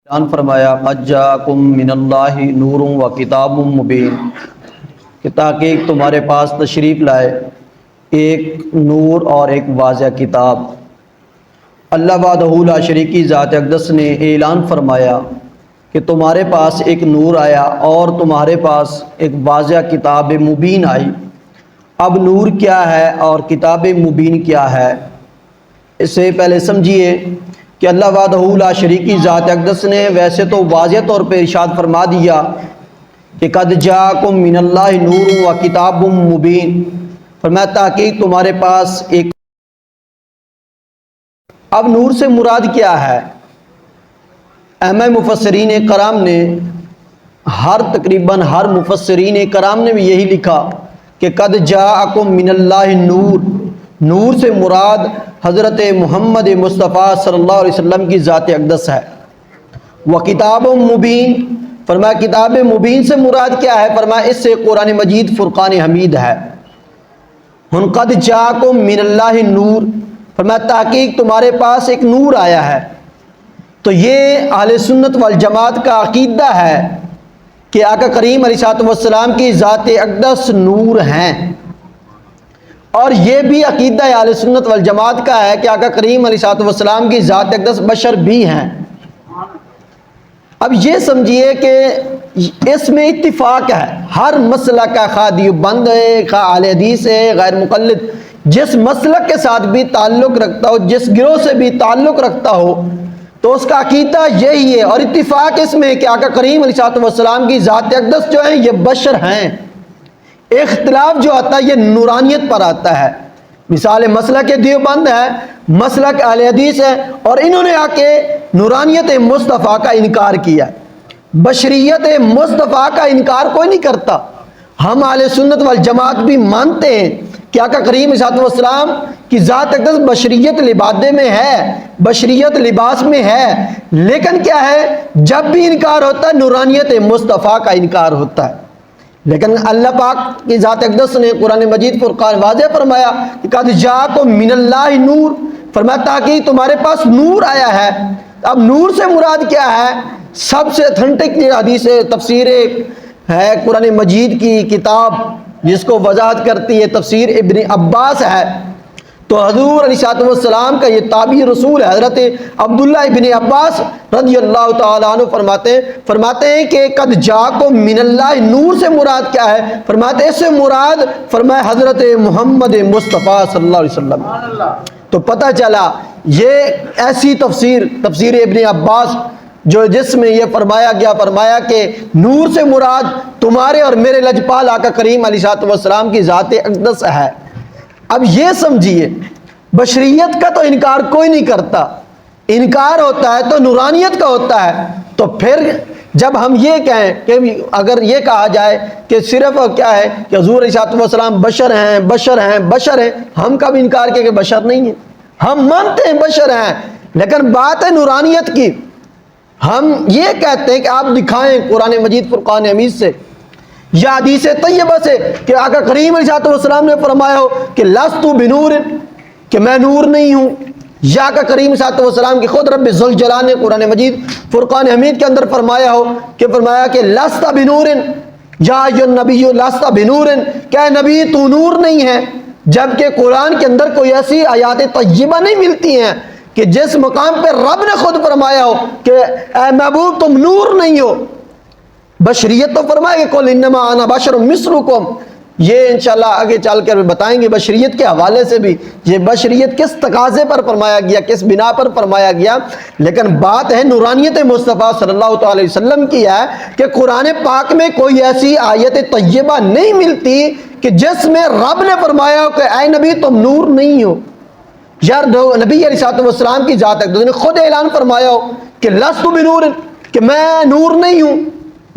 اعلان فرمایا قد جاءکم من اللہ نور و کتاب مبین کہ تحقیق تمہارے پاس تشریف لائے ایک نور اور ایک واضح کتاب۔ اللہ وحدہ لا شریک کی ذات اقدس نے اعلان فرمایا کہ تمہارے پاس ایک نور آیا اور تمہارے پاس ایک واضح کتاب مبین آئی۔ اب نور کیا ہے اور کتاب مبین کیا ہے، اس سے پہلے سمجھیے کہ اللہ وحدہ لا شریک کی ذات اقدس نے ویسے تو واضح طور پہ ارشاد فرما دیا کہ قد جاءکم من اللہ نور و کتاب مبین، فرمایا تحقیق تمہارے پاس ایک۔ اب نور سے مراد کیا ہے؟ اہم مفسرین کرام نے تقریباً ہر مفسرین کرام نے بھی یہی لکھا کہ قد جاءکم من اللہ نور، نور سے مراد حضرت محمد مصطفیٰ صلی اللہ علیہ وسلم کی ذات اقدس ہے۔ وہ کتاب مبین، فرمایا کتاب مبین سے مراد کیا ہے؟ فرمایا اس سے قرآن مجید فرقان حمید ہے۔ ہن قد جاءکم من اللہ نور، فرمایا تحقیق تمہارے پاس ایک نور آیا ہے۔ تو یہ اہل سنت والجماعت کا عقیدہ ہے کہ آقا کریم علیہ السلام کی ذات اقدس نور ہیں، اور یہ بھی عقیدہ اہل سنت والجماعت کا ہے کہ آقا کریم علیہ السلام کی ذات اقدس بشر بھی ہیں۔ اب یہ سمجھیے کہ اس میں اتفاق ہے، ہر مسلک کا خواہ دیوبند ہے، خواہ اہل حدیث ہے، غیر مقلد، جس مسلک کے ساتھ بھی تعلق رکھتا ہو، جس گروہ سے بھی تعلق رکھتا ہو، تو اس کا عقیدہ یہی ہے، اور اتفاق اس میں کہ آقا کریم علیہ السلام کی ذات اقدس جو ہیں یہ بشر ہیں۔ اختلاف جو آتا ہے یہ نورانیت پر آتا ہے۔ مثال مسلک دیوبند ہے، مسلک اہل حدیث ہے، اور انہوں نے آ کے نورانیت مصطفیٰ کا انکار کیا۔ بشریت مصطفیٰ کا انکار کوئی نہیں کرتا۔ ہم اہل سنت والجماعت بھی مانتے ہیں کہ آقا کریم صلی اللہ علیہ وسلم کی ذات اقدس بشریت لبادے میں ہے، بشریت لباس میں ہے، لیکن کیا ہے، جب بھی انکار ہوتا ہے نورانیت مصطفیٰ کا انکار ہوتا ہے۔ لیکن اللہ پاک کی ذات اقدس نے قرآن مجید فرقان واضح فرمایا کہ قد جاءکم من اللہ نور، فرمایا تاکہ تمہارے پاس نور آیا ہے۔ اب نور سے مراد کیا ہے؟ سب سے اتھینٹک حدیث تفسیر ہے قرآن مجید کی کتاب جس کو وضاحت کرتی ہے تفسیر ابن عباس ہے۔ تو حضور علیہ السلام کا یہ تابعی رسول ہے حضرت عبداللہ ابن عباس رضی اللہ تعالیٰ عنہ فرماتے ہیں کہ قد جاءکم من اللہ نور سے مراد کیا ہے؟ فرماتے ہیں اس سے مراد فرمایا حضرت محمد مصطفیٰ صلی اللہ علیہ وسلم۔ تو پتہ چلا یہ ایسی تفسیر ابن عباس جس میں یہ فرمایا کہ نور سے مراد تمہارے اور میرے لجپال آقا کریم علیہ السلام کی ذات اقدس ہے۔ اب یہ سمجھیے بشریت کا تو انکار کوئی نہیں کرتا، انکار ہوتا ہے تو نورانیت کا ہوتا ہے۔ تو پھر جب ہم یہ کہیں کہ اگر یہ کہا جائے کہ صرف کیا ہے کہ حضور علیہ السلام بشر ہیں، ہم کب انکار کیا کہ بشر نہیں ہیں؟ ہم مانتے ہیں بشر ہیں، لیکن بات ہے نورانیت کی۔ ہم یہ کہتے ہیں کہ آپ دکھائیں قرآن مجید فرقان حمید سے یا حدیث طیبہ سے کہ آقا کریم علیہ السلام نے فرمایا ہو کہ لست بنور، کہ میں نور نہیں ہوں، یا آقا کریم علیہ السلام کی خود رب ذوالجلال نے قرآن مجید فرقان حمید کے اندر فرمایا ہو کہ لست بنور یا ایھا النبی لست بنور، کہ نبی تو نور نہیں ہے، جبکہ قرآن کے اندر کوئی ایسی آیات طیبہ نہیں ملتی ہیں کہ جس مقام پہ رب نے خود فرمایا ہو کہ اے محبوب تم نور نہیں ہو۔ بشریت تو فرمائے کہ قل انما انا بشر مثلکم، یہ انشاءاللہ آگے چل کر بتائیں گے بشریت کے حوالے سے بھی یہ بشریت کس تقاضے پر فرمایا گیا، کس بنا پر فرمایا گیا۔ لیکن بات ہے نورانیت مصطفیٰ صلی اللہ علیہ وسلم کی ہے کہ قرآن پاک میں کوئی ایسی آیت طیبہ نہیں ملتی کہ جس میں رب نے فرمایا ہو کہ اے نبی تم نور نہیں ہو۔ یار نبی علیہ السلام کی ذات اقدس نے خود اعلان فرمایا ہو کہ لست بنور، کہ میں نور نہیں ہوں،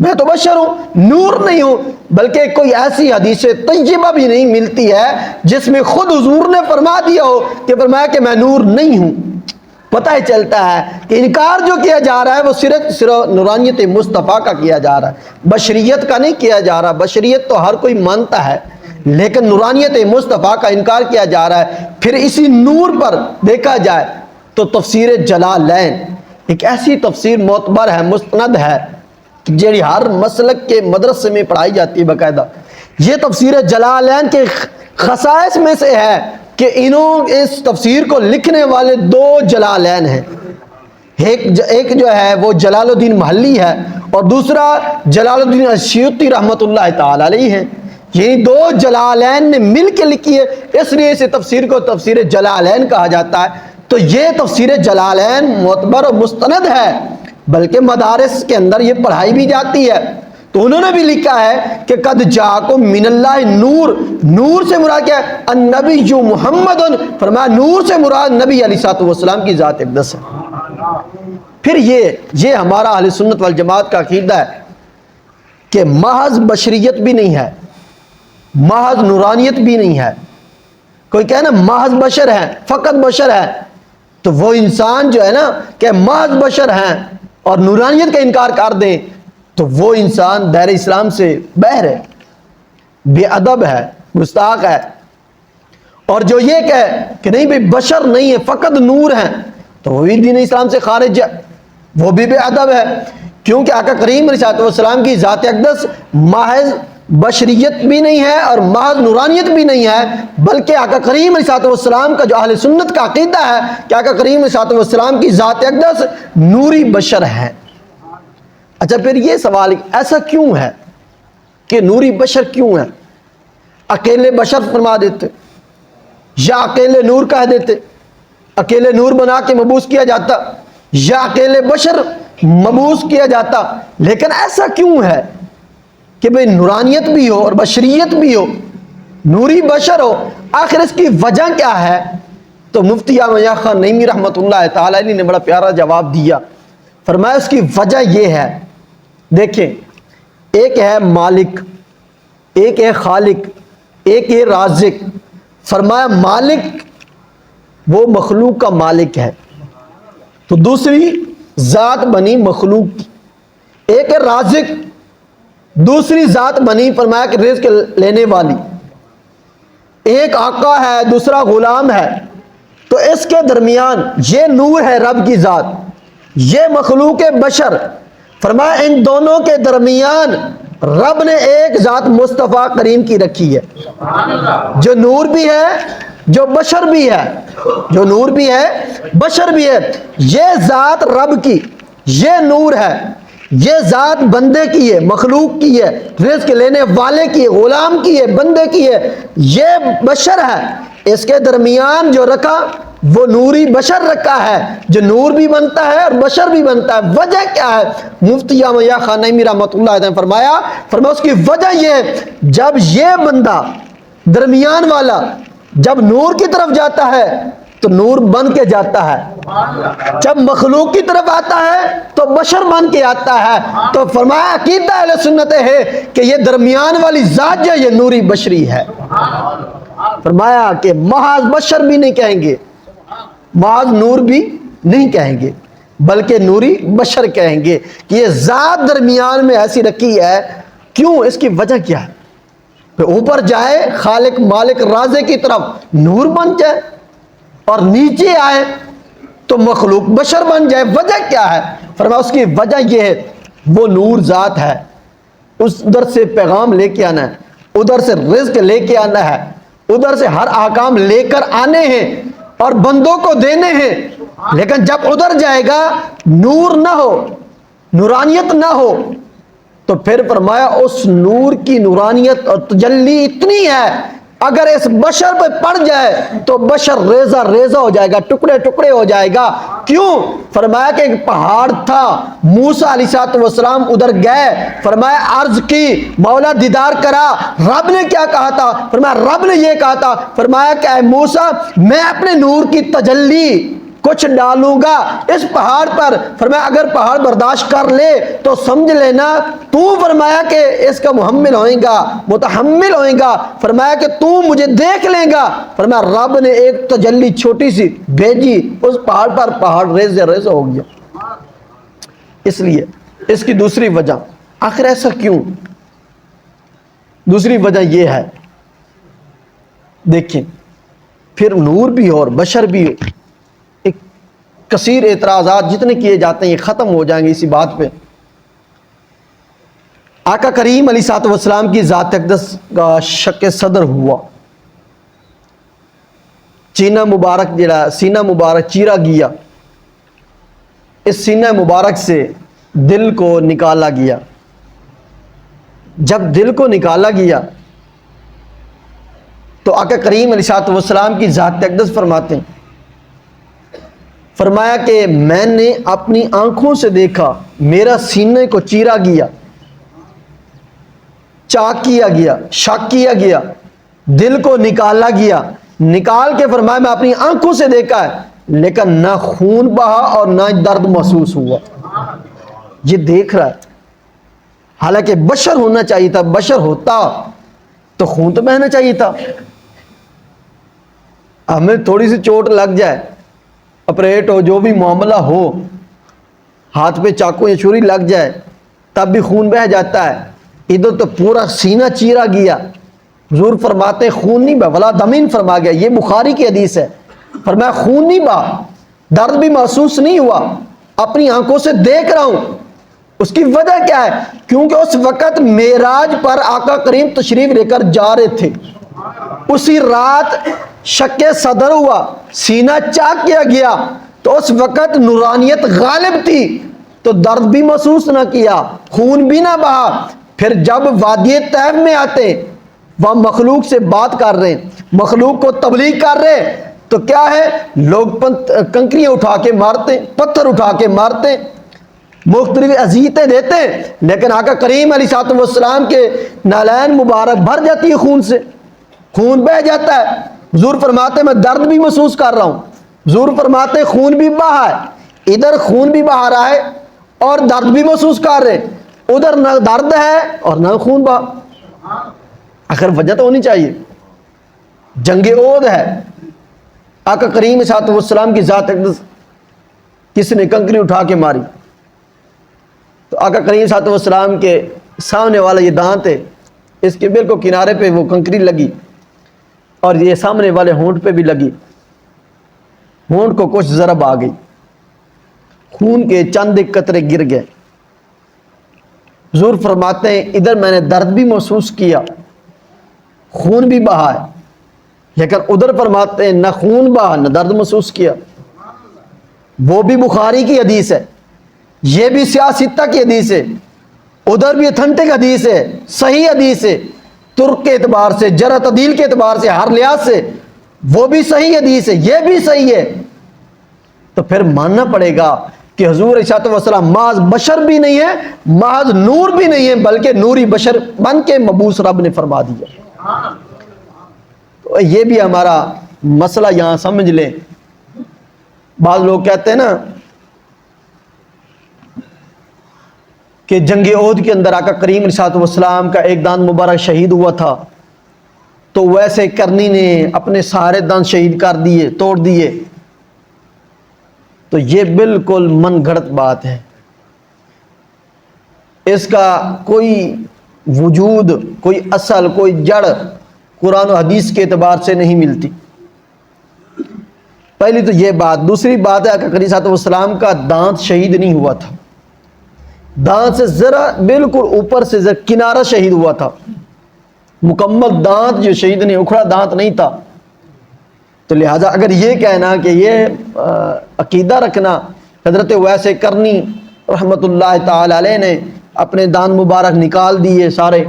میں تو بشر ہوں، نور نہیں ہوں۔ بلکہ کوئی ایسی حدیث طیبہ بھی نہیں ملتی ہے جس میں خود حضور نے فرما دیا ہو کہ فرمایا کہ میں نور نہیں ہوں۔ پتہ ہی چلتا ہے کہ انکار جو کیا جا رہا ہے وہ صرف نورانیت مصطفیٰ کا کیا جا رہا ہے، بشریت کا نہیں کیا جا رہا۔ بشریت تو ہر کوئی مانتا ہے، لیکن نورانیت مصطفیٰ کا انکار کیا جا رہا ہے۔ پھر اسی نور پر دیکھا جائے تو تفسیر جلالین ایک ایسی تفسیر معتبر ہے، مستند ہے، جیڑی ہر مسلک کے مدرسے میں پڑھائی جاتی ہے باقاعدہ. یہ تفسیر جلالین کے خصائص میں سے ہے کہ اس تفسیر کو لکھنے والے دو جلالین ہیں. ایک جو ہے وہ جلال الدین محلی ہے اور دوسرا جلال الدین السیوطی رحمۃ اللہ تعالی علیہ ہے. یہ دو جلالین نے مل کے لکھی ہے، اس لیے اس تفسیر کو تفسیر جلالین کہا جاتا ہے. تو یہ تفسیر جلالین معتبر و مستند ہے، بلکہ مدارس کے اندر یہ پڑھائی بھی جاتی ہے. تو انہوں نے بھی لکھا ہے کہ قد جاءکم من اللہ نور، نور سے مراد کیا ہے؟ النبی محمد، فرمایا نور سے مراد نبی علیہ الصلوۃ والسلام کی ذات اقدس ہے. پھر یہ ہمارا اہل سنت والجماعت کا عقیدہ ہے کہ محض بشریت بھی نہیں ہے، محض نورانیت بھی نہیں ہے. کوئی کہے نا محض بشر ہے، فقط بشر ہے، تو وہ انسان جو ہے نا کہ محض بشر ہیں اور نورانیت کا انکار کر دیں تو وہ انسان دائرہ اسلام سے باہر ہے، بے ادب ہے، گستاخ ہے. اور جو یہ کہے کہ نہیں بھئی بشر نہیں ہے فقط نور ہیں تو وہ بھی دین اسلام سے خارج ہے، وہ بھی بے ادب ہے. کیونکہ آقا کریم علیہ السلام کی ذات اقدس محض بشریت بھی نہیں ہے اور محض نورانیت بھی نہیں ہے، بلکہ آقا کریم علیہ السلام کا جو اہل سنت کا عقیدہ ہے کہ آقا کریم علیہ السلام کی ذات اقدس نوری بشر ہے. اچھا پھر یہ سوال ایسا کیوں ہے کہ نوری بشر کیوں ہے؟ اکیلے بشر فرما دیتے یا اکیلے نور کہہ دیتے، اکیلے نور بنا کے مبعوث کیا جاتا یا اکیلے بشر مبعوث کیا جاتا. لیکن ایسا کیوں ہے کہ بھئی نورانیت بھی ہو اور بشریت بھی ہو، نوری بشر ہو؟ آخر اس کی وجہ کیا ہے؟ تو مفتی احمد یحییٰ خان نعیمی رحمۃ اللہ تعالی علیہ نے بڑا پیارا جواب دیا. فرمایا اس کی وجہ یہ ہے، دیکھیں ایک ہے مالک، ایک ہے خالق، ایک ہے رازق. فرمایا مالک وہ مخلوق کا مالک ہے، تو دوسری ذات بنی مخلوق کی. ایک ہے رازق، دوسری ذات بنی فرمایا کہ رزق لینے والی. ایک آقا ہے دوسرا غلام ہے، تو اس کے درمیان یہ نور ہے رب کی ذات، یہ مخلوق بشر. فرمایا ان دونوں کے درمیان رب نے ایک ذات مصطفیٰ کریم کی رکھی ہے، جو نور بھی ہے جو بشر بھی ہے، جو نور بھی ہے بشر بھی ہے. یہ ذات رب کی، یہ نور ہے، یہ ذات بندے کی ہے، مخلوق کی ہے، رزق لینے والے کی ہے، غلام کی ہے، بندے کی ہے. یہ بشر ہے، اس کے درمیان جو رکھا وہ نوری بشر رکھا ہے، جو نور بھی بنتا ہے اور بشر بھی بنتا ہے. وجہ کیا ہے؟ مفتی احمد یحییٰ خان نعیمی رحمۃ اللہ علیہ نے فرمایا اس کی وجہ یہ ہے جب یہ بندہ درمیان والا جب نور کی طرف جاتا ہے تو نور بن کے جاتا ہے، جب مخلوق کی طرف آتا ہے تو بشر بن کے آتا ہے. تو فرمایا عقیدہ اہل سنت ہے کہ یہ درمیان والی ذات جو یہ نوری بشری ہے. فرمایا کہ محض بشر بھی نہیں کہیں گے، محض نور بھی نہیں کہیں گے، بلکہ نوری بشر کہیں گے کہ یہ ذات درمیان میں ایسی رکھی ہے. کیوں؟ اس کی وجہ کیا ہے؟ پھر اوپر جائے خالق مالک رازق کی طرف نور بن جائے اور نیچے آئے تو مخلوق بشر بن جائے. وجہ کیا ہے؟ فرمایا اس کی وجہ یہ ہے وہ نور ذات ہے، اس ادھر سے پیغام لے کے آنا ہے، ادھر سے رزق لے کے آنا ہے، ادھر سے ہر احکام لے کر آنے ہیں اور بندوں کو دینے ہیں. لیکن جب ادھر جائے گا نور نہ ہو، نورانیت نہ ہو، تو پھر فرمایا اس نور کی نورانیت اور تجلی اتنی ہے اگر اس بشر پہ پڑ جائے تو بشر ریزہ ریزہ ہو جائے گا، ٹکڑے ٹکڑے ہو جائے گا. کیوں؟ فرمایا کہ ایک پہاڑ تھا، موسیٰ علیہ السلام ادھر گئے، فرمایا عرض کی مولا دیدار کرا. رب نے کیا کہا تھا؟ فرمایا رب نے یہ کہا تھا، فرمایا کہ اے موسیٰ میں اپنے نور کی تجلی کچھ ڈالوں گا اس پہاڑ پر. فرمایا اگر پہاڑ برداشت کر لے تو سمجھ لینا تو فرمایا کہ اس کا محمل ہوئے گا، متحمل ہوئے گا. فرمایا کہ تو مجھے دیکھ لے گا. فرمایا رب نے ایک تجلی چھوٹی سی بھیجی اس پہاڑ پر، پہاڑ ریزہ ریزہ ہو گیا. اس لیے اس کی دوسری وجہ، آخر ایسا کیوں؟ دوسری وجہ یہ ہے، دیکھیں پھر نور بھی ہو اور بشر بھی ہو، ایک کثیر اعتراضات جتنے کیے جاتے ہیں یہ ختم ہو جائیں گے اسی بات پہ۔ آقا کریم علیہ الصلوۃ والسلام کی ذات اقدس کا شق صدر ہوا، سینہ مبارک چیرا گیا، اس سینہ مبارک سے دل کو نکالا گیا۔ جب دل کو نکالا گیا تو آقا کریم علیہ الصلوۃ والسلام کی ذات اقدس فرماتے ہیں، فرمایا کہ میں نے اپنی آنکھوں سے دیکھا، میرا سینے کو چیرا گیا، چاک کیا گیا، شک کیا گیا، دل کو نکالا گیا، نکال کے فرمایا میں اپنی آنکھوں سے دیکھا ہے، لیکن نہ خون بہا اور نہ درد محسوس ہوا۔ یہ دیکھ رہا ہے، حالانکہ بشر ہونا چاہیے تھا، بشر ہوتا تو خون تو بہنا چاہیے تھا۔ ہمیں تھوڑی سی چوٹ لگ جائے، اپریٹ ہو، جو بھی معاملہ ہو، ہاتھ پہ چاقو یا چھری لگ جائے تب بھی خون بہہ جاتا ہے، ادھر تو پورا سینہ چیرا گیا۔ حضور فرماتے خون نہیں بہا، ولا دمین فرما گیا، یہ بخاری کی حدیث ہے، فرمایا خون نہیں بہا، درد بھی محسوس نہیں ہوا، اپنی آنکھوں سے دیکھ رہا ہوں۔ اس کی وجہ کیا ہے؟ کیونکہ اس وقت معراج پر آقا کریم تشریف لے کر جا رہے تھے، اسی رات شق صدر ہوا، سینہ چاک کیا گیا، تو اس وقت نورانیت غالب تھی، تو درد بھی محسوس نہ کیا، خون بھی نہ بہا۔ پھر جب وادی طیب میں آتے، وہاں مخلوق سے بات کر رہے ہیں، مخلوق کو تبلیغ کر رہے ہیں، تو کیا ہے، لوگ کنکریاں اٹھا کے مارتے، پتھر اٹھا کے مارتے، مختلف اذیتیں دیتے، لیکن آقا کریم علیہ الصلوۃ والسلام کے نالین مبارک بھر جاتی ہے خون سے، خون بہہ جاتا ہے۔ حضور فرماتے میں درد بھی محسوس کر رہا ہوں، حضور فرماتے خون بھی بہا ہے، ادھر خون بھی بہا رہا ہے اور درد بھی محسوس کر رہے، ادھر نہ درد ہے اور نہ خون بہا۔ آخر وجہ تو ہونی چاہیے۔ جنگ احد ہے، آقا کریم علیہ الصلوۃ والسلام کی ذات اقدس کسی نے کنکری اٹھا کے ماری، تو آقا کریم علیہ الصلوۃ والسلام کے سامنے والا یہ دانت ہے، اس کے بالکل کنارے پہ وہ کنکری لگی اور یہ سامنے والے ہونٹ پہ بھی لگی، ہونٹ کو کچھ ضرب آ گئی، خون کے چند قطرے گر گئے۔ حضور فرماتے ہیں ادھر میں نے درد بھی محسوس کیا، خون بھی بہا ہے، لیکن ادھر فرماتے ہیں نہ خون بہا نہ درد محسوس کیا۔ وہ بھی بخاری کی حدیث ہے، یہ بھی سیاستہ کی حدیث ہے، ادھر بھی اتھنٹک حدیث ہے، صحیح حدیث ہے، ترک کے اعتبار سے، جرح تعدیل کے اعتبار سے، ہر لحاظ سے وہ بھی صحیح حدیث ہے، یہ بھی صحیح ہے۔ تو پھر ماننا پڑے گا کہ حضور علیہ الصلوۃ والسلام محض بشر بھی نہیں ہے، محض نور بھی نہیں ہے، بلکہ نوری بشر بن کے مبعوث رب نے فرما دیا۔ تو یہ بھی ہمارا مسئلہ یہاں سمجھ لیں۔ بعض لوگ کہتے ہیں نا کہ جنگ احد کے اندر آقا کریم علیہ الصلوۃ والسلام کا ایک دانت مبارک شہید ہوا تھا، تو ویسے کرنی نے اپنے سارے دانت شہید کر دیے، توڑ دیے، تو یہ بالکل من گھڑت بات ہے، اس کا کوئی وجود، کوئی اصل، کوئی جڑ قرآن و حدیث کے اعتبار سے نہیں ملتی۔ پہلی تو یہ بات۔ دوسری بات ہے آقا کریم صلی اللہ علیہ وسلم کا دانت شہید نہیں ہوا تھا، دانت سے ذرا بالکل اوپر سے ذرا کنارہ شہید ہوا تھا، مکمل دانت جو شہید نہیں، اکھڑا دانت نہیں تھا۔ تو لہٰذا اگر یہ کہنا کہ یہ عقیدہ رکھنا، حضرت ویس کرنی رحمۃ اللہ تعالی علیہ نے اپنے دانت مبارک نکال دیے سارے،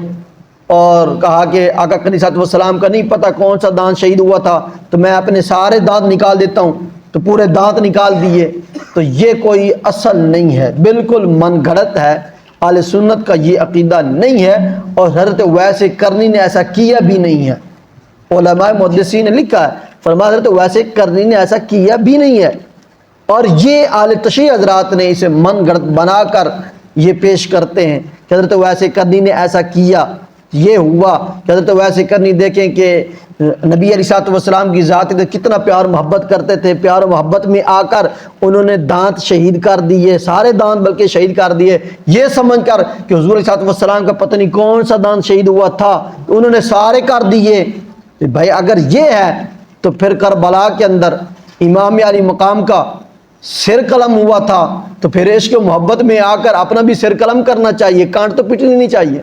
اور کہا کہ آقا کریم صلی اللہ علیہ وسلم کا نہیں پتہ کون سا دانت شہید ہوا تھا، تو میں اپنے سارے دانت نکال دیتا ہوں، تو پورے دانت نکال دیے، تو یہ کوئی اصل نہیں ہے، بالکل من گھڑت ہے، اہل سنت کا یہ عقیدہ نہیں ہے، اور حضرت ویس کرنی نے ایسا کیا بھی نہیں ہے۔ علماء محدثین نے لکھا ہے، فرمایا حضرت ویس کرنی نے ایسا کیا بھی نہیں ہے، اور یہ اہل تشیع حضرات نے اسے من گھڑت بنا کر یہ پیش کرتے ہیں کہ حضرت ویس کرنی نے ایسا کیا، یہ ہوا کہ حضرت ویس کرنی دیکھیں کہ نبی علیہ الصلوۃ والسلام کی ذات کتنا پیار محبت کرتے تھے، پیار و محبت میں آ کر انہوں نے دانت شہید کر دیے، سارے دانت بلکہ شہید کر دیے، یہ سمجھ کر کہ حضور علیہ الصلوۃ والسلام کا پتہ نہیں کون سا دانت شہید ہوا تھا، تو انہوں نے سارے کر دیے۔ بھائی اگر یہ ہے تو پھر کربلا کے اندر امام علی مقام کا سر قلم ہوا تھا تو پھر عشق و محبت میں آ کر اپنا بھی سر قلم کرنا چاہیے، کانٹ تو پیٹنی نہیں چاہیے،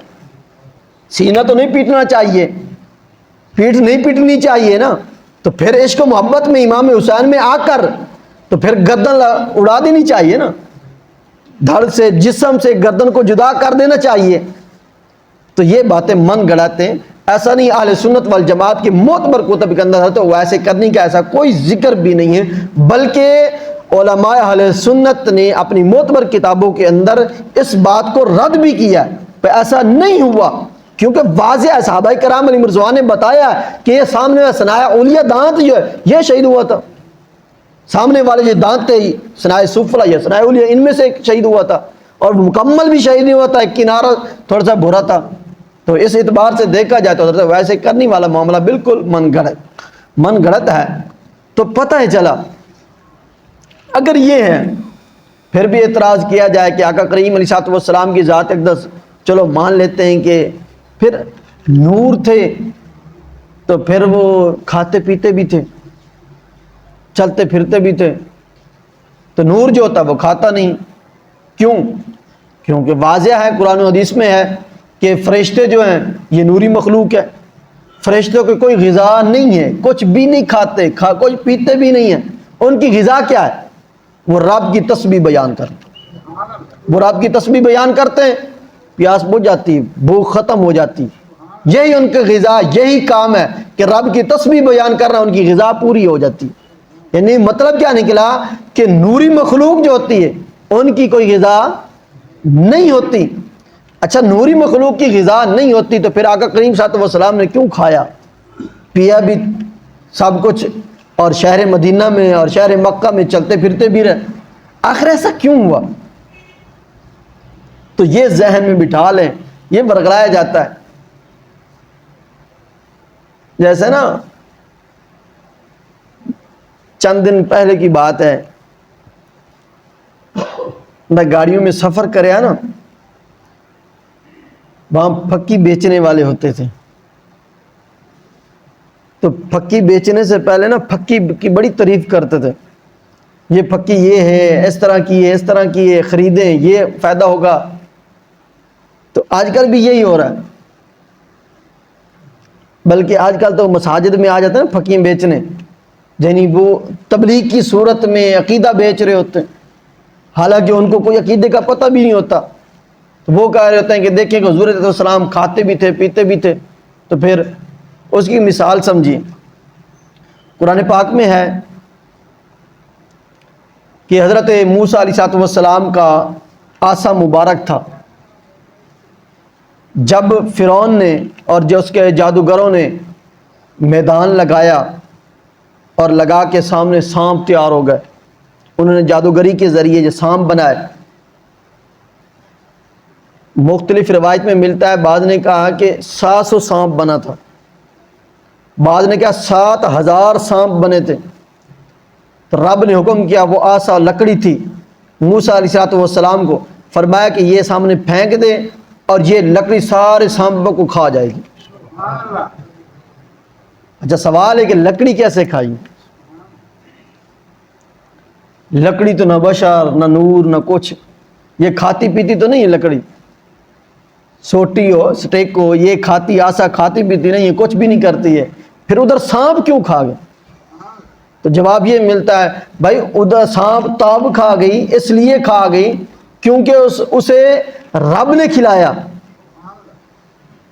سینہ تو نہیں پیٹنا چاہیے، پیٹھ نہیں پیٹنی چاہیے نا۔ تو پھر عشق و محبت میں امام حسین میں آ کر تو پھر گردن اڑا دینی چاہیے نا، دھڑ سے جسم سے گردن کو جدا کر دینا چاہیے۔ تو یہ باتیں من گڑاتے ہیں، ایسا نہیں۔ اہل سنت والجماعت کے معتبر کتب کے اندر ہے تو ویسے کرنے کا ایسا کوئی ذکر بھی نہیں ہے، بلکہ علماء اہل سنت نے اپنی معتبر کتابوں کے اندر اس بات کو رد بھی کیا ہے، ایسا نہیں ہوا، کیونکہ واضح ہے، صحابہ کرام علیہ رضوان نے بتایا کہ یہ سامنے ثنایا اولیاء دانت جو ہے یہ شہید ہوا تھا، سامنے والے جو دانت تھے ثنایا سفلا یا ثنایا اولیاء ان میں سے ایک شہید ہوا تھا، اور مکمل بھی شہید نہیں ہوا تھا، ایک کنارہ تھوڑا سا برا تھا۔ تو اس اعتبار سے دیکھا جائے تو ویسے کرنے والا معاملہ بالکل من گڑت ہے۔ تو پتہ ہے چلا، اگر یہ ہے پھر بھی اعتراض کیا جائے کہ آقا کریم علیہ السلام کی ذات اقدس چلو مان لیتے ہیں کہ پھر نور تھے تو پھر وہ کھاتے پیتے بھی تھے، چلتے پھرتے بھی تھے، تو نور جو ہوتا وہ کھاتا نہیں، کیوں؟ کیونکہ واضح ہے، قرآن و حدیث میں ہے کہ فرشتے جو ہیں یہ نوری مخلوق ہے، فرشتوں کی کوئی غذا نہیں ہے، کچھ بھی نہیں کھاتے، کچھ پیتے بھی نہیں ہیں، ان کی غذا کیا ہے؟ وہ رب کی تسبیح بیان کرتے ہیں، وہ رب کی تسبیح بیان کرتے ہیں، پیاس بجھ جاتی، بھوک ختم ہو جاتی، یہی ان کی غذا، یہی کام ہے کہ رب کی تسبیح بیان کرنا، ان کی غذا پوری ہو جاتی۔ یعنی مطلب کیا نکلا کہ نوری مخلوق جو ہوتی ہے ان کی کوئی غذا نہیں ہوتی۔ اچھا، نوری مخلوق کی غذا نہیں ہوتی تو پھر آقا کریم صلی اللہ علیہ وسلم نے کیوں کھایا پیا بھی سب کچھ، اور شہر مدینہ میں اور شہر مکہ میں چلتے پھرتے بھی رہے، آخر ایسا کیوں ہوا؟ تو یہ ذہن میں بٹھا لیں، یہ برگلایا جاتا ہے۔ جیسے نا چند دن پہلے کی بات ہے، میں گاڑیوں میں سفر کریا نا، وہاں پھکی بیچنے والے ہوتے تھے، تو پھکی بیچنے سے پہلے نا پھکی کی بڑی تعریف کرتے تھے، یہ پھکی یہ ہے، اس طرح کی ہے، اس طرح کی ہے، خریدیں یہ فائدہ ہوگا۔ تو آج کل بھی یہی ہو رہا ہے، بلکہ آج کل تو مساجد میں آ جاتے ہیں نا پھکیاں بیچنے، یعنی وہ تبلیغ کی صورت میں عقیدہ بیچ رہے ہوتے ہیں، حالانکہ ان کو کوئی عقیدے کا پتہ بھی نہیں ہوتا، تو وہ کہہ رہے ہوتے ہیں کہ دیکھیں کہ حضور علیہ السلام کھاتے بھی تھے پیتے بھی تھے۔ تو پھر اس کی مثال سمجھیے، قرآن پاک میں ہے کہ حضرت موسیٰ علیہ السلام کا عصا مبارک تھا، جب فرعون نے اور جو اس کے جادوگروں نے میدان لگایا اور لگا کے سامنے سانپ تیار ہو گئے، انہوں نے جادوگری کے ذریعے جو سانپ بنائے، مختلف روایت میں ملتا ہے، بعض نے کہا کہ 700 سانپ بنا تھا، بعض نے کہا 7000 سانپ بنے تھے۔ تو رب نے حکم کیا، وہ عصا لکڑی تھی، موسیٰ علیہ السلام کو فرمایا کہ یہ سامنے پھینک دے اور یہ لکڑی سارے سانپوں کو کھا جائے گی۔ اچھا، سوال ہے کہ لکڑی کیسے کھائی؟ لکڑی تو نہ بشر نہ نور نہ کچھ، یہ کھاتی پیتی تو نہیں ہے لکڑی، سوٹی ہو سٹیک ہو یہ کھاتی، آسا کھاتی پیتی نہیں ہے، کچھ بھی نہیں کرتی ہے، پھر ادھر سانپ کیوں کھا گئے؟ تو جواب یہ ملتا ہے بھائی ادھر سانپ تاب کھا گئی، اس لیے کھا گئی کیونکہ اسے رب نے کھلایا۔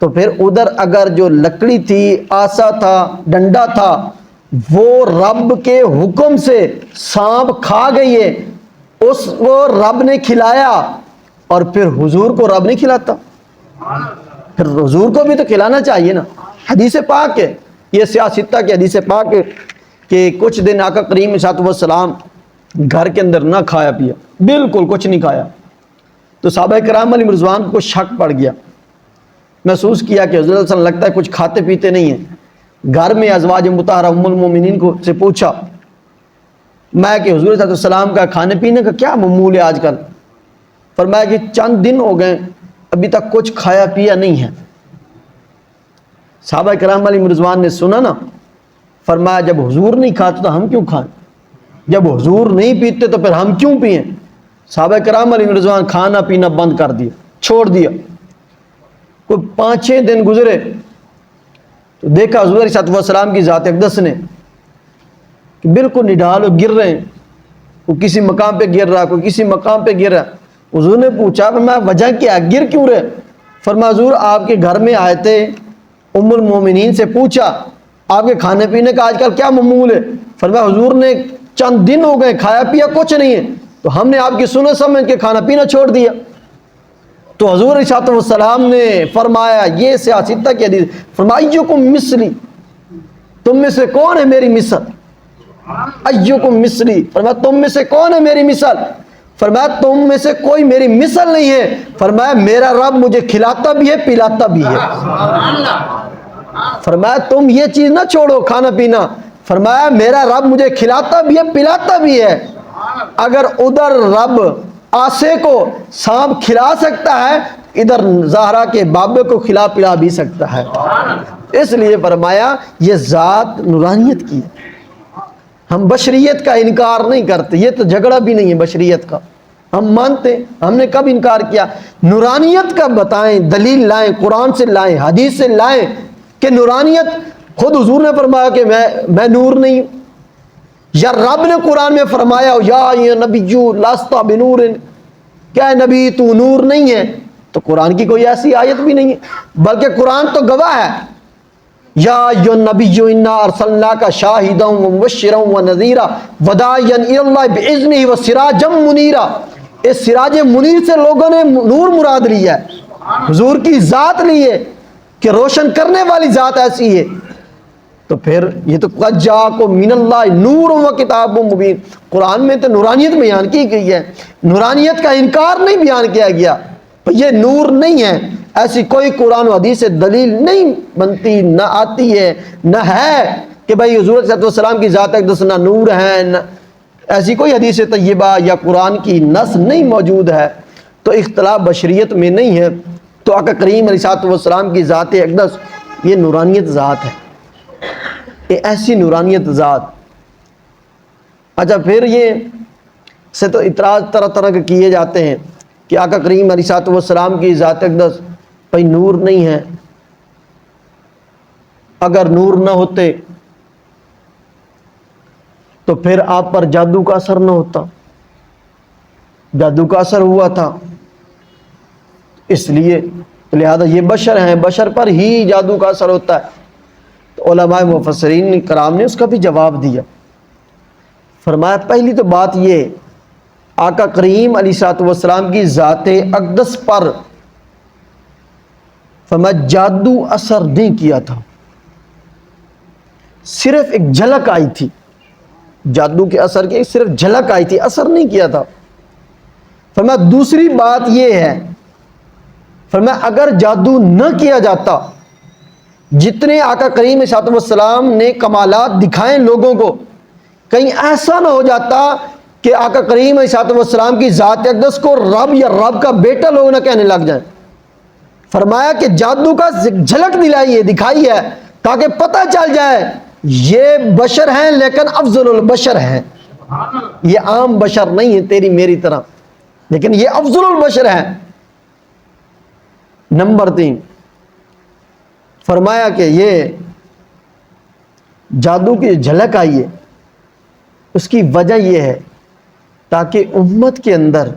تو پھر ادھر اگر جو لکڑی تھی، آسا تھا، ڈنڈا تھا، وہ رب کے حکم سے سانپ کھا گئی ہے، اس کو رب نے کھلایا، اور پھر حضور کو رب نہیں کھلاتا؟ پھر حضور کو بھی تو کھلانا چاہیے نا۔ حدیث پاک ہے، یہ سیاستہ کی حدیث پاک ہے کہ کچھ دن آقا کریم صلی اللہ علیہ وسلم گھر کے اندر نہ کھایا پیا، بالکل کچھ نہیں کھایا۔ تو صحابہ کرام علیہ رضوان کو شک پڑ گیا، محسوس کیا کہ حضور صلی اللہ علیہ وسلم لگتا ہے کچھ کھاتے پیتے نہیں ہیں۔ گھر میں ازواج مطہرہ ام المومنین کو سے پوچھا میں کہ حضور صلی اللہ علیہ وسلم کا کھانے پینے کا کیا معمول ہے آج کل؟ فرمایا کہ چند دن ہو گئے ابھی تک کچھ کھایا پیا نہیں ہے۔ صحابہ کرام علیہ رضوان نے سنا نا، فرمایا جب حضور نہیں کھاتا تو ہم کیوں کھائیں؟ جب حضور نہیں پیتے تو پھر ہم کیوں پئیں؟ صحابہ کرام علیہ رضوان کھانا پینا بند کر دیا، چھوڑ دیا۔ کوئی 5-6 دن گزرے تو دیکھا حضور علیہ السلام کی ذات اقدس نے کہ بالکل نڈال ہو گر رہے ہیں، کوئی کسی مقام پہ گر رہا، کوئی کسی مقام پہ گر رہا۔ حضور نے پوچھا فرمایا وجہ کیا، گر کیوں رہے؟ فرمایا حضور آپ کے گھر میں آئے تھے، ام المومنین سے پوچھا آپ کے کھانے پینے کا آج کل کیا معمول ہے؟ فرمایا حضور نے چند دن ہو گئے کھایا پیا کچھ نہیں ہے، تو ہم نے آپ کی سنت سمجھ کے کھانا پینا چھوڑ دیا۔ تو حضور علیہ السلام نے فرمایا، یہ سیاستہ کی حدیث، فرمایا ایکم مثلی، تم میں سے کون ہے میری مثل؟ ایکم مثلی، فرمایا تم میں سے کون ہے میری مثل؟ فرمایا تم میں سے کوئی میری مثل نہیں ہے۔ فرمایا میرا رب مجھے کھلاتا بھی ہے پلاتا بھی ہے۔ فرمایا تم یہ چیز نہ چھوڑو کھانا پینا، فرمایا میرا رب مجھے کھلاتا بھی ہے پلاتا بھی ہے۔ اگر ادھر رب آسے کو سانپ کھلا سکتا ہے، ادھر زہرا کے بابے کو کھلا پلا بھی سکتا ہے۔ اس لیے فرمایا یہ ذات نورانیت کی ہے۔ ہم بشریت کا انکار نہیں کرتے، یہ تو جھگڑا بھی نہیں ہے بشریت کا، ہم مانتے ہیں، ہم نے کب انکار کیا؟ نورانیت کا بتائیں، دلیل لائیں، قرآن سے لائیں، حدیث سے لائیں کہ نورانیت، خود حضور نے فرمایا کہ میں نور نہیں ہوں، یا رب نے قرآن میں فرمایا یا نبیو لست بنور، کیا نبی تو نور نہیں ہے؟ تو قرآن کی کوئی ایسی آیت بھی نہیں ہے، بلکہ قرآن تو گواہ ہے، یا ایھا النبی انا ارسلناک شاہدا ومبشرا ونذیرا وداعیا الی اللہ باذنہ وسراجا منیرا۔ اس سراج منیر سے لوگوں نے نور مراد لیا ہے، حضور کی ذات لی ہے کہ روشن کرنے والی ذات ایسی ہے۔ تو پھر یہ تو قد جاءکم من اللہ نور و کتاب مبین، قرآن میں تو نورانیت بیان کی گئی ہے، نورانیت کا انکار نہیں بیان کیا گیا، یہ نور نہیں ہے، ایسی کوئی قرآن و حدیث سے دلیل نہیں بنتی، نہ آتی ہے، نہ ہے کہ بھائی حضور صلی اللہ علیہ وسلم کی ذات اقدس نہ نور ہے، نہ ایسی کوئی حدیث طیبہ یا قرآن کی نص نہیں موجود ہے۔ تو اختلاف بشریت میں نہیں ہے۔ تو آقا کریم علیہ السلام کی ذات اقدس یہ نورانیت ذات ہے، یہ ایسی نورانیت ذات۔ اچھا پھر یہ سے تو اعتراض طرح طرح کے کیے جاتے ہیں کہ آقا کریم علیہ السلام کی ذات اقدس بھائی نور نہیں ہے، اگر نور نہ ہوتے تو پھر آپ پر جادو کا اثر نہ ہوتا، جادو کا اثر ہوا تھا، اس لیے لہذا یہ بشر ہیں، بشر پر ہی جادو کا اثر ہوتا ہے۔ تو علماء مفسرین کرام نے اس کا بھی جواب دیا، فرمایا پہلی تو بات یہ، آقا کریم علیہ السلام کی ذات اقدس پر فرمایا جادو اثر نہیں کیا تھا، صرف ایک جھلک آئی تھی، جادو کے اثر کی صرف جھلک آئی تھی، اثر نہیں کیا تھا۔ فرمایا دوسری بات یہ ہے، فرمایا اگر جادو نہ کیا جاتا، جتنے آقا کریم صلی اللہ علیہ وسلم نے کمالات دکھائے لوگوں کو، کہیں ایسا نہ ہو جاتا کہ آقا کریم علیہ السلام کی ذات اقدس کو رب یا رب کا بیٹا لوگ نہ کہنے لگ جائیں۔ فرمایا کہ جادو کا جھلک دلائی ہے، دکھائی ہے، تاکہ پتہ چل جائے یہ بشر ہیں لیکن افضل البشر ہیں، یہ عام بشر نہیں ہے تیری میری طرح، لیکن یہ افضل البشر ہیں۔ نمبر 3 فرمایا کہ یہ جادو کی جھلک آئی ہے، اس کی وجہ یہ ہے تاکہ امت کے اندر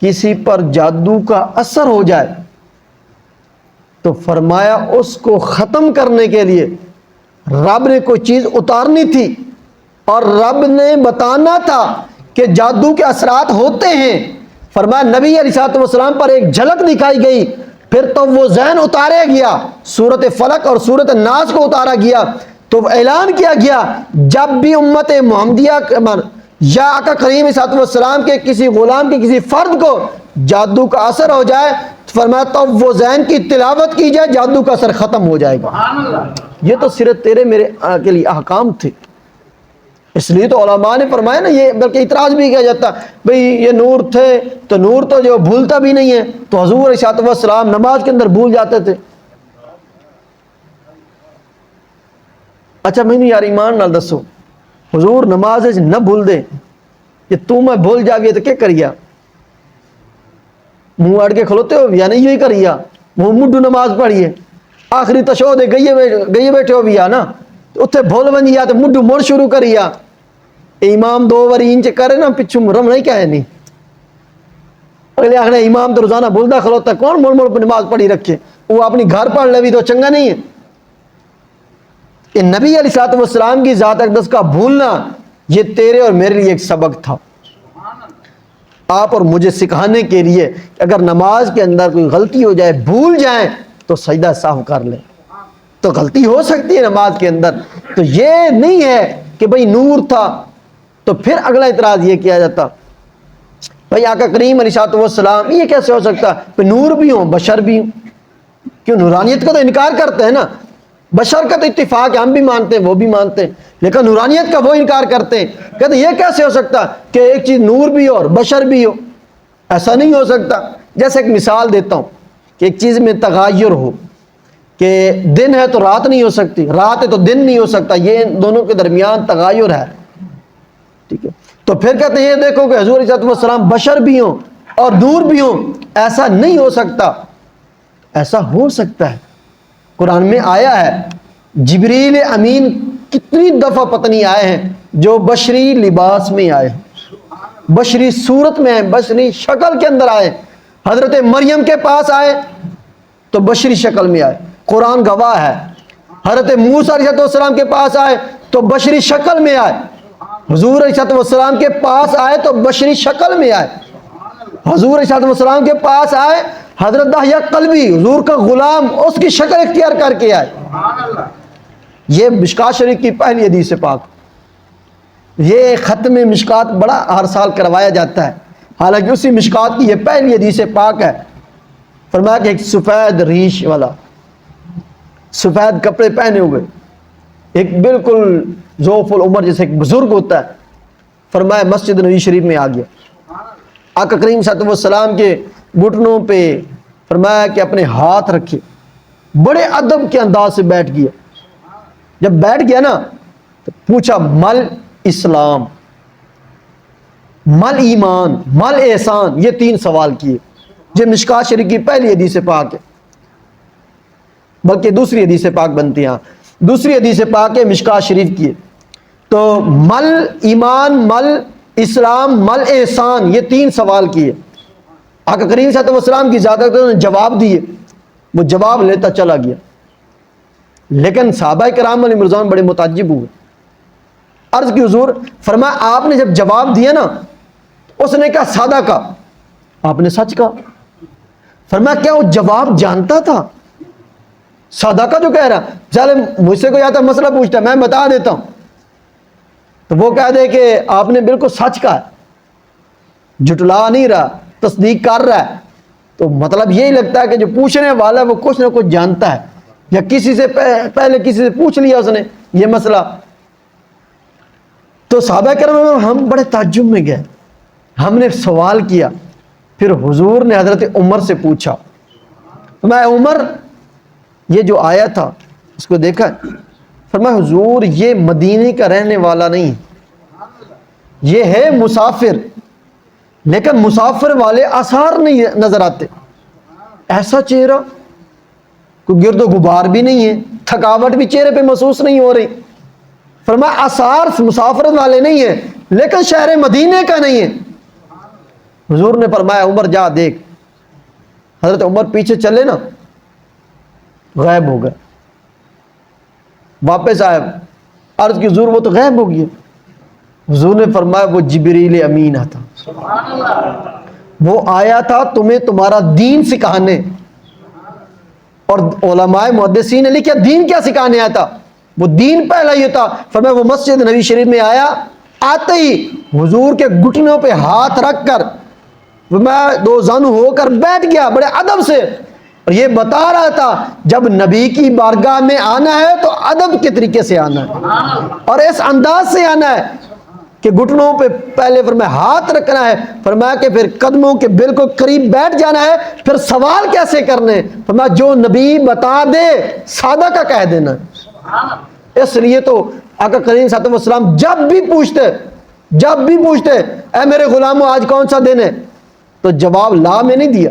کسی پر جادو کا اثر ہو جائے تو فرمایا اس کو ختم کرنے کے لیے رب نے کوئی چیز اتارنی تھی، اور رب نے بتانا تھا کہ جادو کے اثرات ہوتے ہیں۔ فرمایا نبی علیہ السلام پر ایک جھلک دکھائی گئی، پھر تو وہ ذہن اتارے گیا، سورۃ فلق اور سورۃ الناس کو اتارا گیا، تو اعلان کیا گیا جب بھی امت محمدیہ یا آقا کریم صلی اللہ علیہ وسلم کے کسی غلام کے کسی فرد کو جادو کا اثر ہو جائے، فرمایا تب وہ ذہن کی تلاوت کی جائے، جادو کا اثر ختم ہو جائے گا۔ یہ تو صرف تیرے میرے کے لیے احکام تھے، اس لیے تو علماء نے فرمایا نا، یہ بلکہ اعتراض بھی کیا جاتا بھئی یہ نور تھے تو نور تو جو بھولتا بھی نہیں ہے، تو حضور علیہ السلام نماز کے اندر بھول جاتے تھے۔ اچھا میں نے یار ایمان نال دسو حضور نماز نہ بھول دے کہ تم میں بھول جا گئے تو کیا کریا، منہ اڑ کے کھلوتے ہو یا نہیں، یہی کریا منہ مڈو نماز پڑھیے آخری تشہد گئیے بیٹھے ہو بھی آ نا، اتنے بھول بن یا تو مڈو مڑ شروع کریا، امام 2 واری انچ کرے نا پچھو رم نہیں کہے نہیں، اگلے آخر امام تو روزانہ بھولتا کھلوتا، کون مڑ مڑ نماز پڑھی رکھے، وہ اپنی گھر پڑھ لے بھی تو چنگا نہیں ہے۔ کہ نبی علیہ الصلوۃ والسلام کی ذات اقدس کا بھولنا یہ تیرے اور میرے لیے ایک سبق تھا، آپ اور مجھے سکھانے کے لیے کہ اگر نماز کے اندر کوئی غلطی ہو جائے، بھول جائیں تو سجدہ سہو کر لیں، تو غلطی ہو سکتی ہے نماز کے اندر، تو یہ نہیں ہے کہ بھئی نور تھا تو پھر اگلا اعتراض یہ کیا جاتا بھئی آقا کریم علیہ الصلوۃ والسلام یہ کیسے ہو سکتا ہے، نور بھی ہوں بشر بھی ہوں، کیوں نورانیت کا تو انکار کرتے ہیں نا، بشر کا تو اتفاق ہے، ہم بھی مانتے ہیں وہ بھی مانتے ہیں، لیکن نورانیت کا وہ انکار کرتے ہیں، کہتے ہیں یہ کیسے ہو سکتا کہ ایک چیز نور بھی ہو اور بشر بھی ہو، ایسا نہیں ہو سکتا۔ جیسے ایک مثال دیتا ہوں کہ ایک چیز میں تغیر ہو، کہ دن ہے تو رات نہیں ہو سکتی، رات ہے تو دن نہیں ہو سکتا، یہ دونوں کے درمیان تغیر ہے، ٹھیک ہے، تو پھر کہتے ہیں یہ دیکھو کہ حضور علیہ السلام بشر بھی ہوں اور نور بھی ہوں، ایسا نہیں ہو سکتا، ایسا ہو سکتا ہے، قرآن میں آیا ہے، جبریل امین کتنی دفعہ پتہ نہیں آئے ہیں جو بشری لباس میں آئے ہیں، بشری صورت میں آئے، بشری شکل کے اندر آئے، حضرت مریم کے پاس آئے تو بشری شکل میں آئے، قرآن گواہ ہے، حضرت موسیٰ علیہ السلام کے پاس آئے تو بشری شکل میں آئے، حضور علیہ السلام کے پاس آئے تو بشری شکل میں آئے، حضور علیہ السلام کے پاس آئے حضرت دحیہ قلبی حضور کا غلام اس کی شکل اختیار کر کے آئے۔ یہ مشکات شریف کی پہلی حدیث پاک، یہ ختم مشکات بڑا ہر سال کروایا جاتا ہے، حالانکہ اسی مشکات کی یہ پہلی حدیث پاک ہے۔ فرمایا کہ ایک سفید ریش والا، سفید کپڑے پہنے ہوئے، ایک بالکل ذوف العمر جیسے ایک بزرگ ہوتا ہے، فرمایا مسجد نبی شریف میں آ گیا، آقا کریم صلی اللہ علیہ وسلم کے گھٹنوں پہ فرمایا کہ اپنے ہاتھ رکھے، بڑے ادب کے انداز سے بیٹھ گیا، جب بیٹھ گیا نا تو پوچھا مل اسلام، مل ایمان، مل احسان، یہ 3 سوال کیے، یہ مشکات شریف کی پہلی حدیث پاک ہے، بلکہ دوسری حدیث پاک بنتی ہیں، دوسری حدیث پاک ہے مشکات شریف کی، تو مل ایمان، مل اسلام، مل احسان، یہ 3 سوال کیے، آقا کریم صلی اللہ علیہ وسلم کی ذات نے جواب دیے، وہ جواب لیتا چلا گیا، لیکن صحابہ کرام علیہ مرضان بڑے متعجب ہوئے، عرض کی حضور، فرمایا آپ نے جب جواب دیا نا اس نے کہا سادہ کہا، آپ نے سچ کہا، فرمایا کیا وہ جواب جانتا تھا؟ سادہ کا جو کہہ رہا، چلے مجھ سے کوئی آتا مسئلہ پوچھتا ہے میں بتا دیتا ہوں تو وہ کہہ دے کہ آپ نے بالکل سچ کہا، جھٹلا نہیں رہا، تصدیق کر رہا ہے، تو مطلب یہی لگتا ہے کہ جو پوچھنے والا ہے وہ کچھ نہ کچھ جانتا ہے، یا کسی سے پہلے کسی سے پوچھ لیا اس نے یہ مسئلہ۔ تو صحابہ کرام ہم بڑے تعجب میں گئے، ہم نے سوال کیا، پھر حضور نے حضرت عمر سے پوچھا، میں عمر یہ جو آیا تھا اس کو دیکھا؟ فرمایا حضور یہ مدینے کا رہنے والا نہیں، یہ ہے مسافر، لیکن مسافر والے آثار نہیں نظر آتے، ایسا چہرہ، کوئی گرد و غبار بھی نہیں ہے، تھکاوٹ بھی چہرے پہ محسوس نہیں ہو رہی، فرمایا آثار مسافرت والے نہیں ہیں لیکن شہر مدینے کا نہیں ہے۔ حضور نے فرمایا عمر جا دیکھ، حضرت عمر پیچھے چلے نا، غائب ہو گئے، واپس آئے، عرض کی حضور وہ تو غائب ہو گیا، حضور نے فرمایا وہ جبریل امین تھا، وہ آیا تھا تمہیں تمہارا دین سکھانے، اور علماء محدثین نے لکھا دین کیا سکھانے آیا تھا، وہ دین پہلا یہ تھا، فرمایا وہ مسجد نبی شریف میں آیا، آتے ہی حضور کے گھٹنوں پہ ہاتھ رکھ کر فرمایا 2 زانو ہو کر بیٹھ گیا بڑے ادب سے، اور یہ بتا رہا تھا جب نبی کی بارگاہ میں آنا ہے تو ادب کے طریقے سے آنا ہے اور اس انداز سے آنا ہے کہ گھٹنوں پہ پہلے فرمایا ہاتھ رکھنا ہے، فرمایا کہ پھر قدموں کے بالکل قریب بیٹھ جانا ہے، پھر سوال کیسے کرنے، فرمایا جو نبی بتا دے سادہ کا کہہ دینا، اس لیے تو آقا کریم صلی اللہ علیہ وسلم جب بھی پوچھتے اے میرے غلاموں آج کون سا دن ہے، تو جواب لا میں نہیں دیا،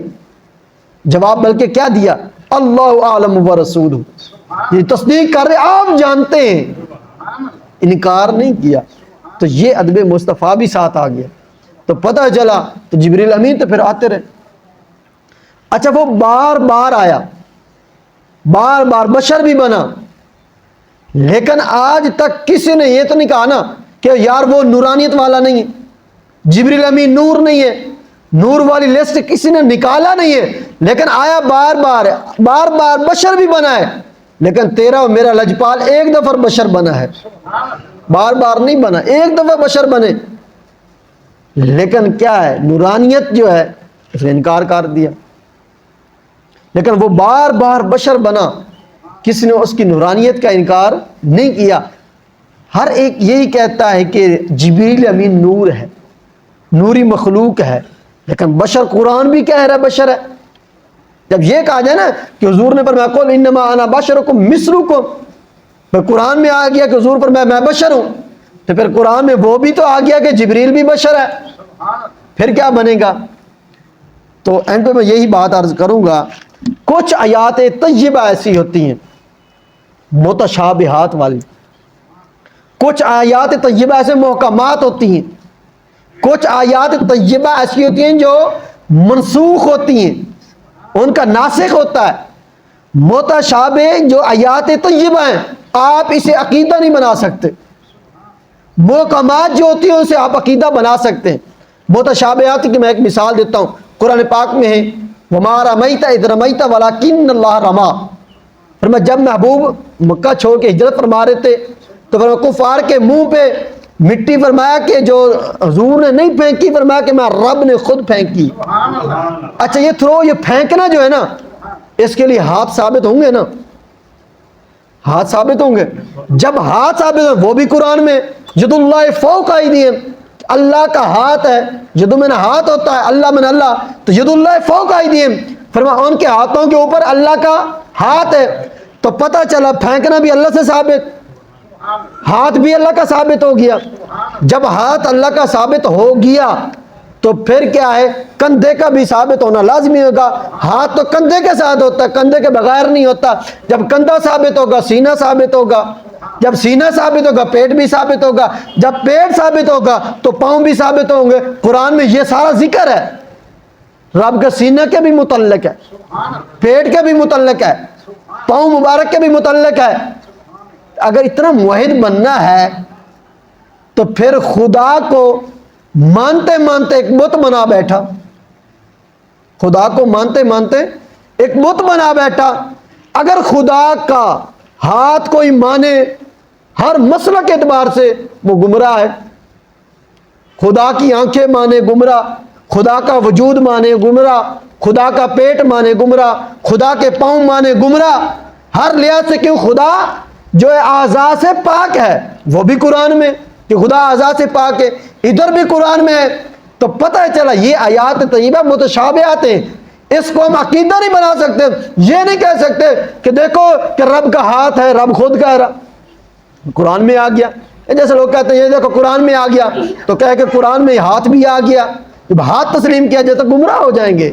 جواب بلکہ کیا دیا، اللہ اعلم ورسولہ، یہ تصدیق کر رہے آپ جانتے ہیں، انکار نہیں کیا۔ تو یہ ادب مصطفیٰ بھی ساتھ آ گیا، تو پتہ چلا تو جبریل امین تو پھر آتے رہے۔ اچھا وہ بار بار آیا، بار بار بشر بھی بنا، لیکن آج تک کسی نے یہ تو نہیں کہا نا کہ یار وہ نورانیت والا نہیں ہے، جبریل امین نور نہیں ہے، نور والی لسٹ کسی نے نکالا نہیں ہے، لیکن آیا بار بار بشر بھی بنا ہے، لیکن تیرا اور میرا لجپال ایک دفعہ بشر بنا ہے، بار بار نہیں بنا، ایک دفعہ بشر بنے، لیکن کیا ہے نورانیت جو ہے اس نے انکار کر دیا۔ لیکن وہ بار بار بشر بنا، کسی نے اس کی نورانیت کا انکار نہیں کیا۔ ہر ایک یہی کہتا ہے کہ جبریل امین نور ہے، نوری مخلوق ہے، لیکن بشر قرآن بھی کہہ رہا ہے بشر ہے۔ جب یہ کہا جائے نا کہ حضور نے فرمایا قل انما انا بشرکم مثلکم، پھر قرآن میں آ گیا کہ حضور فرمایا میں بشر ہوں، تو پھر قرآن میں وہ بھی تو آ گیا کہ جبریل بھی بشر ہے، پھر کیا بنے گا؟ تو اینڈ پہ میں یہی بات عرض کروں گا، کچھ آیات طیبہ ایسی ہوتی ہیں متشابہات والی، کچھ آیات طیبہ ایسے محکمات ہوتی ہیں، کچھ آیات طیبہ ایسی ہوتی ہیں جو منسوخ ہوتی ہیں، ان کا ناسخ ہوتا ہے۔ متشابہ جو آیات طیبہ ہیں آپ اسے عقیدہ نہیں بنا سکتے، محکمات جو ہوتی ہیں اسے آپ عقیدہ بنا سکتے ہیں۔ متشابہات کی میں ایک مثال دیتا ہوں، قرآن پاک میں ہے وَمَا رَمَيْتَ إِذْ رَمَيْتَ وَلَكِنَّ اللَّهَ رَمَى، فرمایا جب محبوب مکہ چھوڑ کے ہجرت فرما رہے تھے تو فرمایا کفار کے منہ پہ مٹی فرمایا کہ جو حضور نے نہیں پھینکی، فرمایا کہ میں رب نے خود پھینکی۔ اچھا یہ پھینکنا جو ہے نا اس کے لیے ہاتھ ثابت ہوں گے نا، ہاتھ ثابت ہوں گے، جب ہاتھ ثابت ہوں وہ بھی قرآن میں ید اللہ فوق ایدیہم، اللہ کا ہاتھ ہے، ید من ہاتھ ہوتا ہے، اللہ من اللہ، تو ید اللہ فوق ایدیہم، فرمایا ان کے ہاتھوں کے اوپر اللہ کا ہاتھ ہے، تو پتہ چلا پھینکنا بھی اللہ سے ثابت، ہاتھ بھی اللہ کا ثابت ہو گیا۔ جب ہاتھ اللہ کا ثابت ہو گیا تو پھر کیا ہے، کندھے کا بھی ثابت ہونا لازمی ہوگا، ہاتھ تو کندھے کے ساتھ ہوتا ہے، کندھے کے بغیر نہیں ہوتا، جب کندھا ثابت ہوگا سینہ ثابت ہوگا، جب سینہ ثابت ہوگا پیٹ بھی ثابت ہوگا، جب پیٹ ثابت ہوگا تو پاؤں بھی ثابت ہوں گے۔ قرآن میں یہ سارا ذکر ہے، رب کے سینہ کے بھی متعلق ہے، پیٹ کے بھی متعلق ہے، پاؤں مبارک کے بھی متعلق ہے۔ اگر اتنا موحد بننا ہے تو پھر خدا کو مانتے مانتے ایک بت بنا بیٹھا، خدا کو مانتے مانتے ایک بت بنا بیٹھا۔ اگر خدا کا ہاتھ کوئی مانے ہر مسلک کے اعتبار سے وہ گمراہ ہے، خدا کی آنکھیں مانے گمراہ، خدا کا وجود مانے گمراہ، خدا کا پیٹ مانے گمراہ، خدا کے پاؤں مانے گمراہ، ہر لحاظ سے، کیوں خدا جو ہے اعضاء سے پاک ہے، وہ بھی قرآن میں کہ خدا اعضاء سے پاک ہے، ادھر بھی قرآن میں ہے۔ تو پتہ چلا یہ آیات طیبہ متشابہات ہیں، اس کو ہم عقیدہ نہیں بنا سکتے، یہ نہیں کہہ سکتے کہ دیکھو کہ رب کا ہاتھ ہے، رب خود کہہ رہا قرآن میں آ گیا۔ جیسے لوگ کہتے ہیں یہ دیکھو قرآن میں آ گیا، تو کہہ کہ قرآن میں ہاتھ بھی آ گیا، جب ہاتھ تسلیم کیا جائے تو گمراہ ہو جائیں گے۔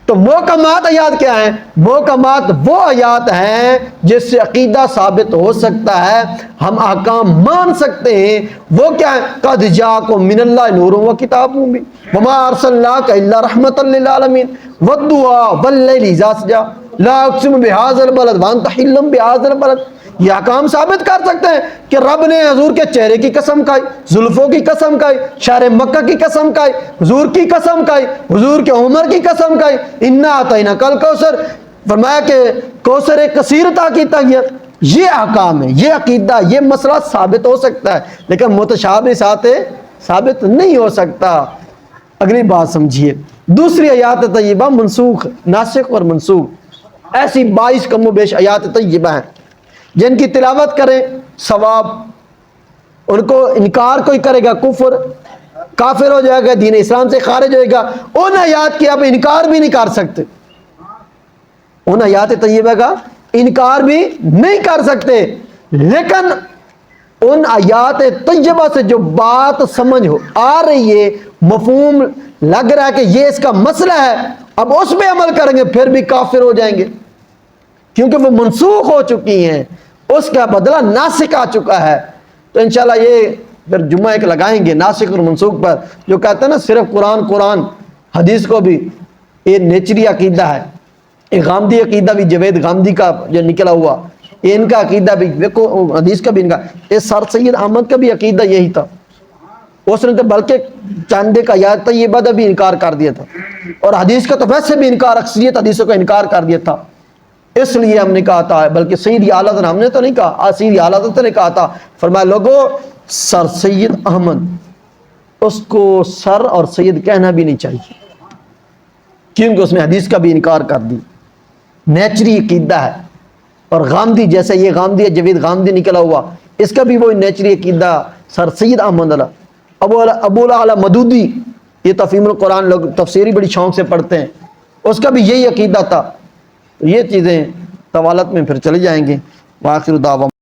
تو محکمات آیات کیا ہیں؟ محکمات وہ آیات ہیں جس سے عقیدہ ثابت ہو سکتا ہے، ہم احکام مان سکتے ہیں۔ وہ کیا ہے؟ قد جاءکم من اللہ نور و کتاب مبین وما ارسلناک الا رحمۃ للعالمین والضحیٰ واللیل اذا سجی لا اقسم بہذا البلد وانت حل بہذا البلد۔ یہ احکام ثابت کر سکتے ہیں کہ رب نے حضور کے چہرے کی قسم کھائی، زلفوں کی قسم کھائی، شہر مکہ کی قسم کھائی، حضور کی قسم کھائی، حضور کے عمر کی قسم کھائی، انا اعطیناک الکوثر، فرمایا کہ کوثر کثیر عطا کیا گیا۔ یہ احکام ہے، یہ عقیدہ، یہ مسئلہ ثابت ہو سکتا ہے، لیکن متشابہ ساتھ ثابت نہیں ہو سکتا۔ اگلی بات سمجھیے، دوسری آیات طیبہ منسوخ، ناسخ اور منسوخ، ایسی 22 کم و بیش آیات طیبہ ہیں جن کی تلاوت کریں ثواب، ان کو انکار کوئی کرے گا کفر، کافر ہو جائے گا، دین اسلام سے خارج ہوئے گا۔ ان آیات کی آپ انکار بھی نہیں کر سکتے، ان آیات طیبہ کا انکار بھی نہیں کر سکتے، لیکن ان آیات طیبہ سے جو بات سمجھ آ رہی ہے، مفہوم لگ رہا ہے کہ یہ اس کا مسئلہ ہے، اب اس پہ عمل کریں گے پھر بھی کافر ہو جائیں گے، کیونکہ وہ منسوخ ہو چکی ہیں، اس کا بدلہ ناسخ آ چکا ہے۔ تو انشاءاللہ یہ پھر جمعہ ایک لگائیں گے ناسخ اور منسوخ پر، جو کہتے ہیں نا صرف قرآن حدیث کو بھی یہ نیچری عقیدہ ہے، یہ غامدی عقیدہ بھی جوید غامدی کا جو نکلا ہوا، یہ ان کا عقیدہ بھی دیکھو، حدیث کا بھی ان کا، یہ سر سید احمد کا بھی عقیدہ یہی تھا، اس نے تو بلکہ چاندے کا آیات طیبہ کا بھی انکار کر دیا تھا، اور حدیث کا تو ویسے بھی انکار، اکثریت حدیثوں کا انکار کر دیا تھا۔ اس لیے ہم نے کہا تھا، بلکہ سید اعلیٰ حضرت، ہم نے تو نہیں کہا، سید اعلیٰ حضرت نے کہا تھا، فرمایا لوگو سر سید احمد، اس کو سر اور سید کہنا بھی نہیں چاہیے، کیونکہ اس نے حدیث کا بھی انکار کر دی، نیچری عقیدہ ہے۔ اور غامدی جیسے یہ غامدی ہے، جوید غامدی نکلا ہوا، اس کا بھی وہ نیچری عقیدہ سر سید احمد ابو الاعلیٰ مدودی، یہ تفہیم القرآن لوگ تفسیری بڑی شوق سے پڑھتے ہیں، اس کا بھی یہی عقیدہ تھا۔ یہ چیزیں طوالت میں پھر چلے جائیں گے۔ وآخر دعوانا